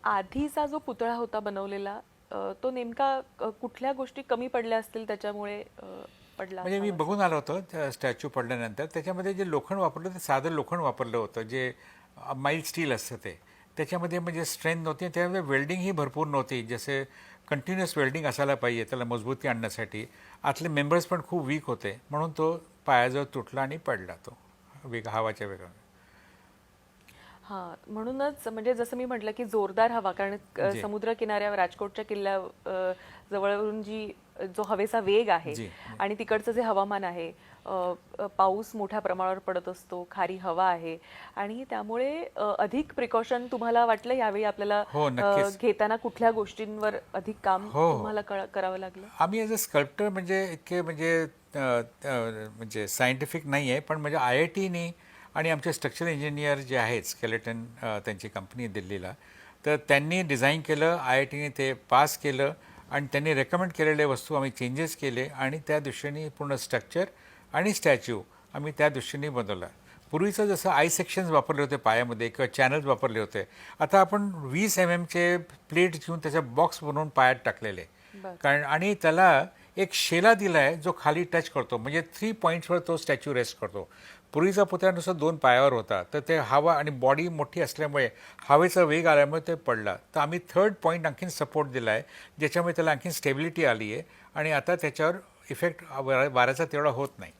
आधीचा जो पुतळा होता बनवलेला तो नेमका कुठल्या गोष्टी कमी पडल्या असतील त्याच्यामुळे पडला म्हणजे मी असावा असं? बघून आलो होतो स्टॅच्यू पडल्यानंतर त्याच्यामध्ये जे लोखंड वापरलं ते साधं लोखंड वापरलं होतं जे माइल्ड स्टील असतं ते त्याच्यामध्ये म्हणजे स्ट्रेंथ नव्हती त्यामध्ये वेल्डिंग ही भरपूर नव्हती जसे कंटिन्युअस वेल्डिंग असायला पाहिजे त्याला मजबूती आणण्यासाठी आतले मेंबर्स पण खूप वीक होते म्हणून तो पायाजवळ तुटला आणि पडला तो हवाच्या वेगाने. हां, म्हणूनच म्हणजे जसं मी म्हटलं की जोरदार हवा कारण जी समुद्र किनाऱ्यावर राजकोटच्या किल्ल्या जवळून जो हवेचा वेग आहे जी आणि तिकडचं जे हवामान आहे पाऊस मोठ्या प्रमाणावर पडत असतो, खारी हवा आहे आणि त्यामुळे अधिक प्रिकॉशन तुम्हाला वाटलं यावेळी आपल्याला हो नक्कीच. घेताना कुठल्या गोष्टींवर अधिक काम हो हो तुम्हाला करावं लागलं? आम्ही ॲज अ स्कल्प्टर म्हणजे इतके म्हणजे म्हणजे सायंटिफिक नाही आहे पण म्हणजे आय आय टीनी आणि आमचे स्ट्रक्चरल इंजिनियर जे आहेत स्केलेटन त्यांची कंपनी दिल्लीला तर त्यांनी डिझाईन केलं आय आय टीने ते पास केलं आणि त्यांनी रेकमेंड केलेले वस्तू आम्ही चेंजेस केले आणि त्या दृष्टीने पूर्ण स्ट्रक्चर आणि स्टॅच्यू आम्ही त्या दृष्टीने बनवला. पूर्वीचं जसं आय सेक्शन्स वापरले होते पायामध्ये किंवा चॅनल्स वापरले होते आता आपण 20 चे प्लेट घेऊन त्याचा बॉक्स बनवून पायात टाकलेले बरं. कारण आणि त्याला एक शेला दिला आहे जो खाली टच करतो म्हणजे 3 पॉईंट्सवर तो स्टॅच्यू रेस्ट करतो. पूर्वीचा पुतळा नुसता 2 पायावर होता तर ते हवा आणि बॉडी मोठी असल्यामुळे हवेचा वेग आल्यामुळे ते पडला तर आम्ही 3rd पॉईंट आणखीन सपोर्ट दिला आहे ज्याच्यामुळे त्याला आणखीन स्टेबिलिटी आली आहे आणि आता त्याच्यावर इफेक्ट वाऱ्याचा तेवढा होत नाही.